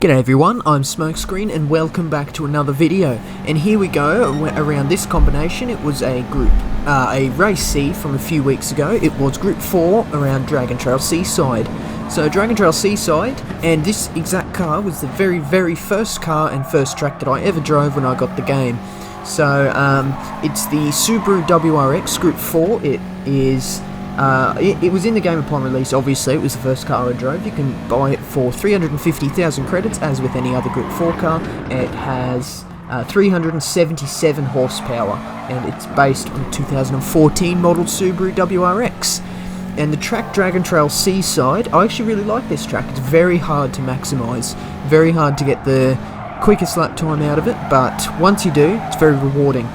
G'day everyone, I'm Smokescreen and welcome back to another video. And here we go, around this combination. It was a race C from a few weeks ago. It was Group 4 around Dragon Trail Seaside. So Dragon Trail Seaside, and this exact car was the very first car and first track that I ever drove when I got the game. So it's the Subaru WRX Group 4. It is... it was in the game upon release. Obviously it was the first car I drove. You can buy it for 350,000 credits as with any other Group 4 car. It has 377 horsepower and it's based on a 2014 model Subaru WRX. And the track Dragon Trail Seaside, I actually really like this track. It's very hard to maximise, very hard to get the quickest lap time out of it, but once you do, it's very rewarding.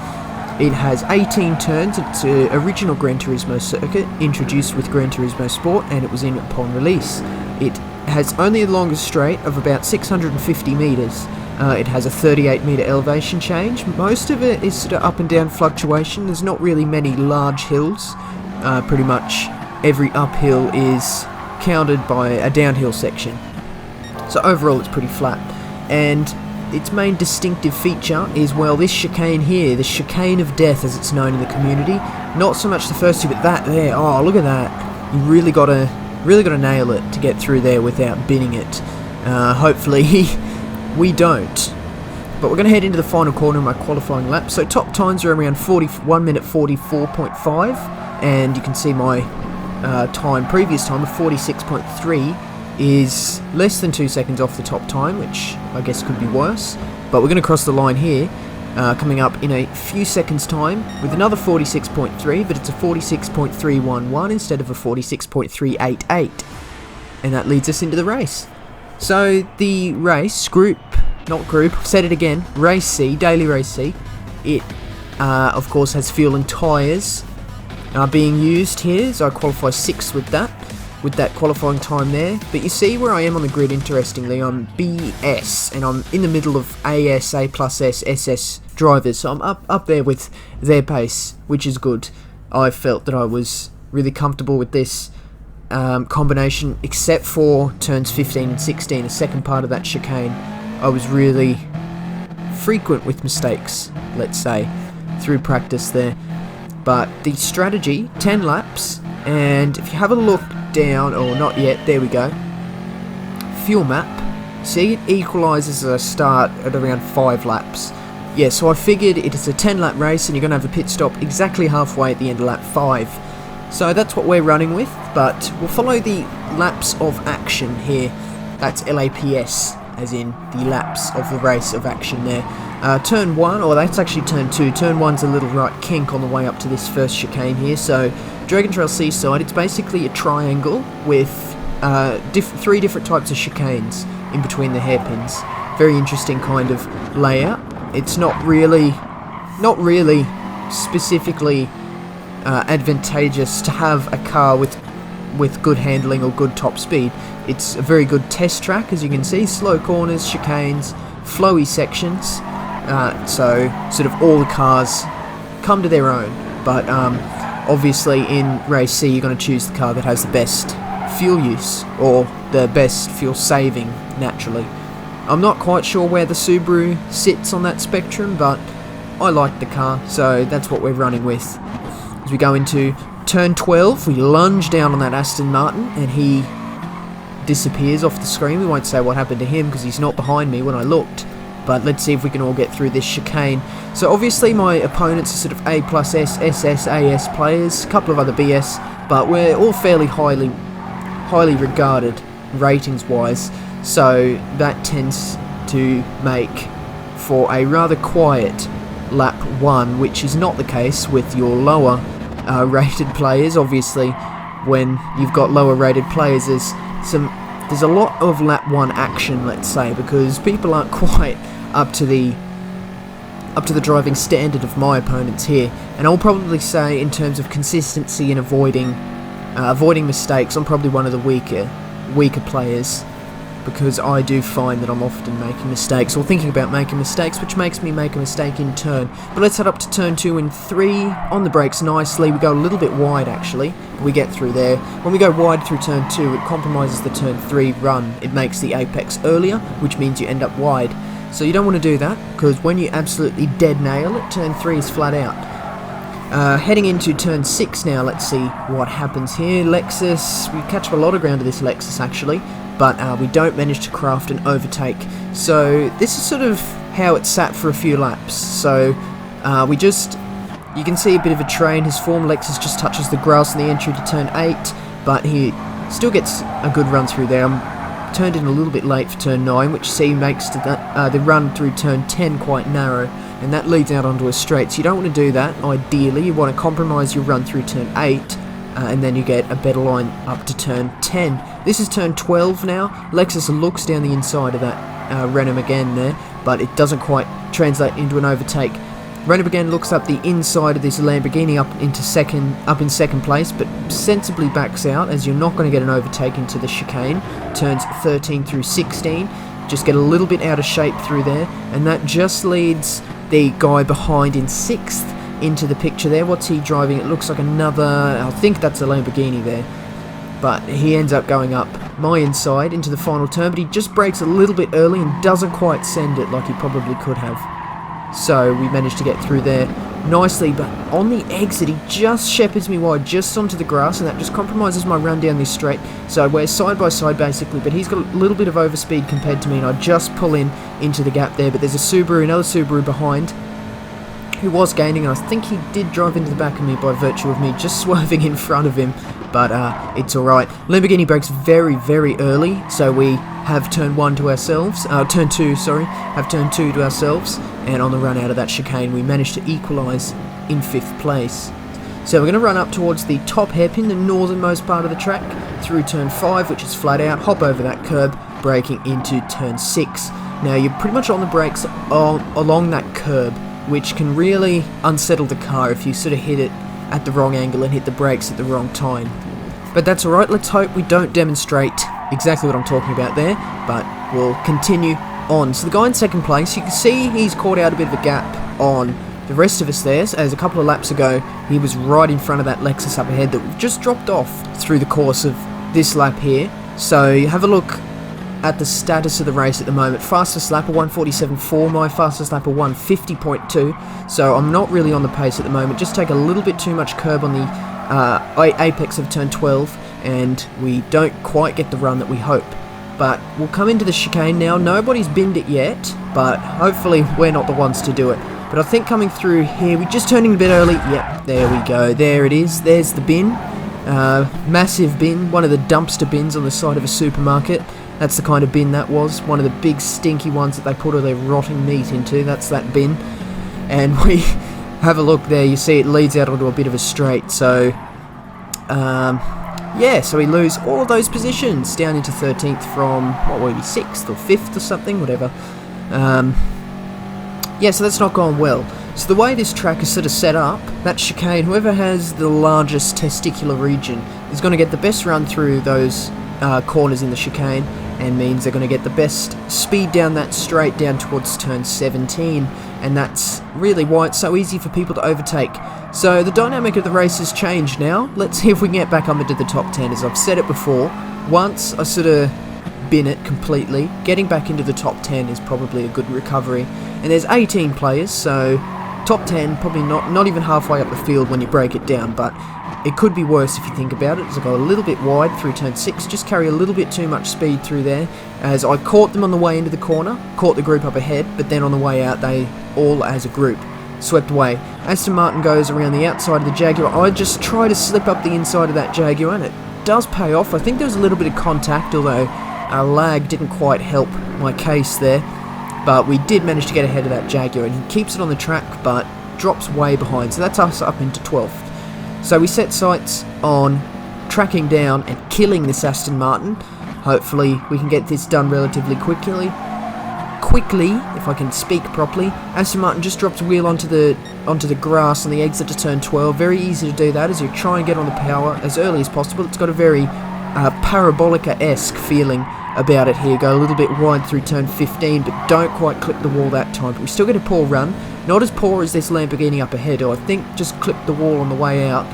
It has 18 turns. It's an original Gran Turismo circuit, introduced with Gran Turismo Sport, and it was in upon release. It has only the longest straight of about 650 metres. It has a 38 metre elevation change. Most of it is sort of up and down fluctuation. There's not really many large hills. Pretty much every uphill is countered by a downhill section. So overall it's pretty flat. And its main distinctive feature is, well, this chicane here, the chicane of death as it's known in the community. Not so much the first two, but that there, oh look at that. You really gotta nail it to get through there without binning it. Hopefully we don't. But we're gonna head into the final corner of my qualifying lap. So top times are around 1 minute 44.5, and you can see my previous time of 46.3 is less than 2 seconds off the top time, which I guess could be worse. But we're going to cross the line here, coming up in a few seconds time with another 46.3, but it's a 46.311 instead of a 46.388. And that leads us into the race. So the race, said it again, Race C, Daily Race C, it of course has fuel and tyres being used here, so I qualify 6th with that qualifying time there. But you see where I am on the grid, interestingly, I'm BS, and I'm in the middle of AS, A plus S, SS drivers, so I'm up there with their pace, which is good. I felt that I was really comfortable with this combination, except for turns 15 and 16, the second part of that chicane. I was really frequent with mistakes, let's say, through practice there. But the strategy, 10 laps, and if you have a look down, or not yet, there we go, fuel map, see it equalises as I start at around 5 laps. Yeah, so I figured it is a 10 lap race and you're going to have a pit stop exactly halfway at the end of lap 5. So that's what we're running with, but we'll follow the laps of action here. That's LAPS, as in the laps of the race of action there. Turn 1, or that's actually turn 2. Turn 1's a little right kink on the way up to this first chicane here. So Dragon Trail Seaside, it's basically a triangle with 3 different types of chicanes in between the hairpins. Very interesting kind of layout. It's not really specifically advantageous to have a car with good handling or good top speed. It's a very good test track, as you can see. Slow corners, chicanes, flowy sections. So sort of all the cars come to their own. But obviously in Race C you're going to choose the car that has the best fuel use, or the best fuel saving, naturally. I'm not quite sure where the Subaru sits on that spectrum, but I like the car, so that's what we're running with. As we go into turn 12, we lunge down on that Aston Martin, and he disappears off the screen. We won't say what happened to him because he's not behind me when I looked. But let's see if we can all get through this chicane. So obviously my opponents are sort of A plus S, SS, AS players, a couple of other BS, but we're all fairly highly regarded ratings-wise. So that tends to make for a rather quiet lap 1, which is not the case with your lower rated players. Obviously, when you've got lower rated players, there's a lot of lap 1 action, let's say, because people aren't quite up to the driving standard of my opponents here. And I'll probably say, in terms of consistency and avoiding mistakes, I'm probably one of the weaker players. because I do find that I'm often making mistakes, or thinking about making mistakes, which makes me make a mistake in turn. But let's head up to turn 2 and 3, on the brakes nicely. We go a little bit wide actually, we get through there. When we go wide through turn 2, it compromises the turn 3 run. It makes the apex earlier, which means you end up wide. So you don't want to do that, because when you absolutely dead nail it, turn 3 is flat out. Heading into turn 6 now, let's see what happens here. Lexus, we catch up a lot of ground to this Lexus actually, but we don't manage to craft an overtake. So this is sort of how it sat for a few laps. So you can see a bit of a train. His form, Lexus, just touches the grass in the entry to turn 8, but he still gets a good run through there. I'm turned in a little bit late for turn 9, which makes the run through turn 10 quite narrow, and that leads out onto a straight. So you don't want to do that. Ideally, you want to compromise your run through turn 8, and then you get a better line up to turn 10. This is turn 12 now. Lexus looks down the inside of that Renault again there, but it doesn't quite translate into an overtake. Renault again looks up the inside of this Lamborghini up in second place, but sensibly backs out, as you're not going to get an overtake into the chicane. Turns 13 through 16, just get a little bit out of shape through there, and that just leads the guy behind in 6th into the picture there. What's he driving? It looks like another, I think that's a Lamborghini there, but he ends up going up my inside into the final turn, but he just brakes a little bit early and doesn't quite send it like he probably could have. So we managed to get through there nicely, but on the exit he just shepherds me wide just onto the grass, and that just compromises my run down this straight. So we're side by side basically, but he's got a little bit of overspeed compared to me, and I just pull into the gap there. But there's another Subaru behind who was gaining, and I think he did drive into the back of me by virtue of me just swerving in front of him, but it's alright. Lamborghini brakes very, very early, so we have turn 1 to ourselves, turn 2 to ourselves, and on the run out of that chicane we managed to equalise in 5th place. So we're going to run up towards the top hairpin, the northernmost part of the track, through turn 5, which is flat out, hop over that curb, braking into turn 6. Now you're pretty much on the brakes along that curb, which can really unsettle the car if you sort of hit it at the wrong angle and hit the brakes at the wrong time. But that's alright, let's hope we don't demonstrate exactly what I'm talking about there, but we'll continue on. So the guy in second place, you can see he's caught out a bit of a gap on the rest of us there, as a couple of laps ago he was right in front of that Lexus up ahead that we've just dropped off through the course of this lap here. So you have a look at the status of the race at the moment. Fastest lap, a 147.4, my fastest lap, a 150.2, so I'm not really on the pace at the moment. Just take a little bit too much curb on the apex of turn 12, and we don't quite get the run that we hope. But we'll come into the chicane now. Nobody's binned it yet, but hopefully we're not the ones to do it. But I think coming through here, we're just turning a bit early. Yep, there we go. There it is. There's the bin. Massive bin, one of the dumpster bins on the side of a supermarket. That's the kind of bin that was. One of the big stinky ones that they put all their rotting meat into. That's that bin. And we have a look there. You see it leads out onto a bit of a straight. So, yeah, so we lose all of those positions down into 13th from, what were we, 6th or 5th or something, whatever. Yeah, so that's not gone well. So the way this track is sort of set up, that chicane, whoever has the largest testicular region is going to get the best run through those corners in the chicane, and means they're going to get the best speed down that straight down towards turn 17, and that's really why it's so easy for people to overtake. So the dynamic of the race has changed now. Let's see if we can get back up into the top 10. As I've said it before, once I sort of bin it completely, getting back into the top 10 is probably a good recovery. And there's 18 players, so top 10, probably not even halfway up the field when you break it down, but it could be worse if you think about it, as I go a little bit wide through turn 6, just carry a little bit too much speed through there, as I caught them on the way into the corner, caught the group up ahead, but then on the way out they all as a group swept away. Aston Martin goes around the outside of the Jaguar. I just try to slip up the inside of that Jaguar, and it does pay off. I think there was a little bit of contact, although our lag didn't quite help my case there, but we did manage to get ahead of that Jaguar, and he keeps it on the track but drops way behind, so that's us up into 12th. So we set sights on tracking down and killing this Aston Martin. Hopefully we can get this done relatively quickly, if I can speak properly. Aston Martin just drops a wheel onto the grass on the exit to turn 12. Very easy to do that as you try and get on the power as early as possible. It's got a very Parabolica-esque feeling about it here. Go a little bit wide through turn 15, but don't quite clip the wall that time. But we still get a poor run. Not as poor as this Lamborghini up ahead, who I think just clipped the wall on the way out.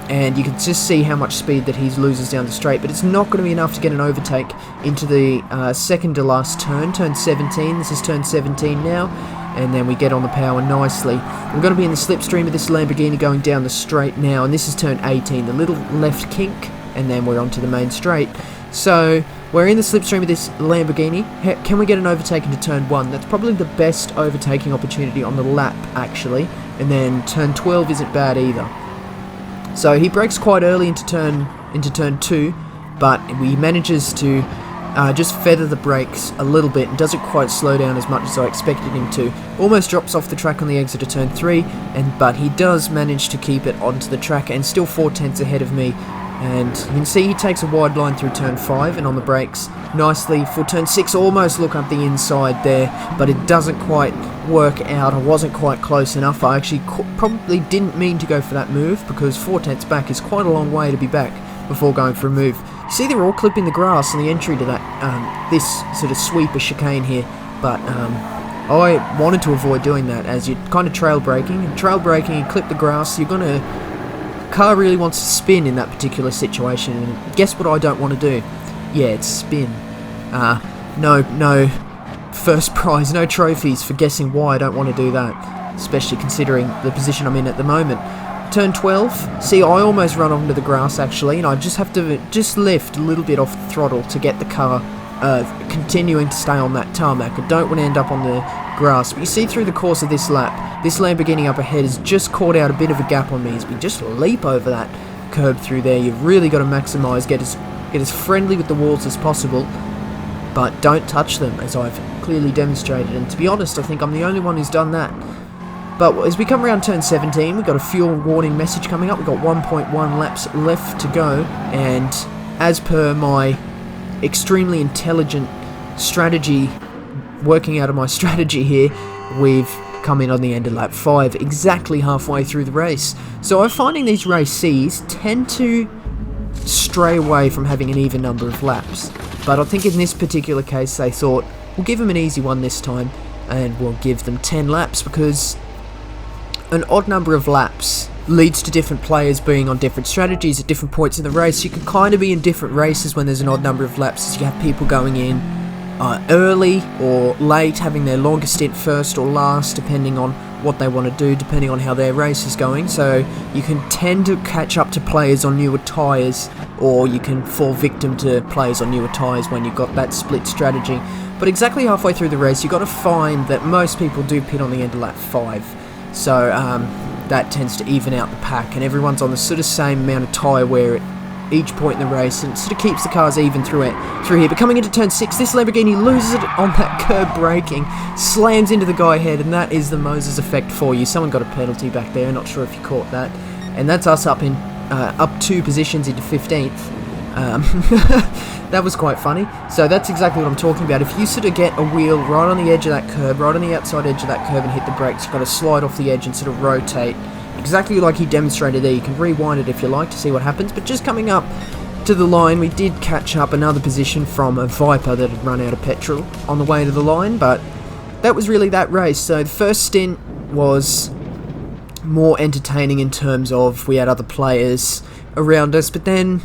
And you can just see how much speed that he loses down the straight, but it's not going to be enough to get an overtake into the second to last turn, turn 17. This is turn 17 now, and then we get on the power nicely. We're going to be in the slipstream of this Lamborghini going down the straight now, and this is turn 18, the little left kink, and then we're onto the main straight. So we're in the slipstream of this Lamborghini. Can we get an overtake into turn 1? That's probably the best overtaking opportunity on the lap, actually, and then turn 12 isn't bad either. So he brakes quite early into turn 2, but he manages to just feather the brakes a little bit and doesn't quite slow down as much as I expected him to. Almost drops off the track on the exit of turn 3, but he does manage to keep it onto the track and still 4/10 ahead of me. And you can see he takes a wide line through turn 5 and on the brakes nicely for turn 6. Almost look up the inside there, but it doesn't quite work out. I wasn't quite close enough. I actually probably didn't mean to go for that move, because 4/10 back is quite a long way to be back before going for a move. You see they're all clipping the grass on the entry to that this sort of sweeper chicane here, but I wanted to avoid doing that, as you're kind of trail braking, and you clip the grass, you're going to... Car really wants to spin in that particular situation, and guess what I don't want to do? Yeah, it's spin. No first prize, no trophies for guessing why I don't want to do that, especially considering the position I'm in at the moment. Turn 12, see, I almost run onto the grass actually, and I just have to lift a little bit off the throttle to get the car continuing to stay on that tarmac. I don't want to end up on the grass. But you see through the course of this lap, this Lamborghini up ahead has just caught out a bit of a gap on me as we just leap over that curb through there. You've really got to maximise, get as friendly with the walls as possible, but don't touch them, as I've clearly demonstrated. And to be honest, I think I'm the only one who's done that. But as we come around turn 17, we've got a fuel warning message coming up. We've got 1.1 laps left to go, and as per my extremely intelligent strategy, working out of my strategy here, we've come in on the end of lap 5, exactly halfway through the race. So I'm finding these race Cs tend to stray away from having an even number of laps, but I think in this particular case they thought, we'll give them an easy one this time, and we'll give them 10 laps, because an odd number of laps leads to different players being on different strategies at different points in the race. You can kind of be in different races when there's an odd number of laps, as you have people going in early or late, having their longest stint first or last, depending on what they want to do, depending on how their race is going. So you can tend to catch up to players on newer tyres, or you can fall victim to players on newer tyres when you've got that split strategy. But exactly halfway through the race, you've got to find that most people do pit on the end of lap 5. So that tends to even out the pack, and everyone's on the sort of same amount of tyre wear at each point in the race, and it sort of keeps the cars even through here. But coming into turn 6, this Lamborghini loses it on that curb braking, slams into the guy ahead, and that is the Moses effect for you. Someone got a penalty back there, not sure if you caught that, and that's us up 2 positions into 15th. That was quite funny. So that's exactly what I'm talking about. If you sort of get a wheel right on the edge of that curb, right on the outside edge of that curb, and hit the brakes, you've got to slide off the edge and sort of rotate. Exactly like he demonstrated there. You can rewind it if you like to see what happens. But just coming up to the line, we did catch up another position from a Viper that had run out of petrol on the way to the line. But that was really that race. So the first stint was more entertaining in terms of we had other players around us, but then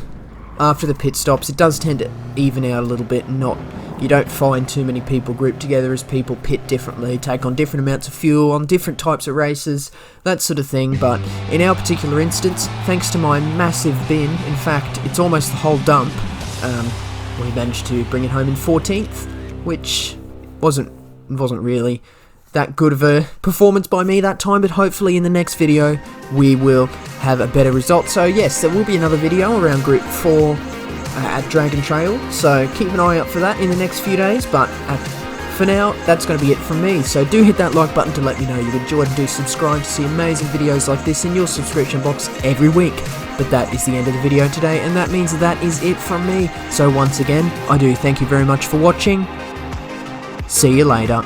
after the pit stops it does tend to even out a little bit, and you don't find too many people grouped together as people pit differently, take on different amounts of fuel on different types of races, that sort of thing. But in our particular instance, thanks to my massive bin, in fact it's almost the whole dump, we managed to bring it home in 14th, which wasn't really that good of a performance by me that time, but hopefully in the next video we will have a better result. So yes, there will be another video around Group 4 at Dragon Trail, so keep an eye out for that in the next few days. But for now, that's going to be it from me. So do hit that like button to let me know you enjoyed, and do subscribe to see amazing videos like this in your subscription box every week. But that is the end of the video today, and that means that is it from me. So once again, I do thank you very much for watching. See you later.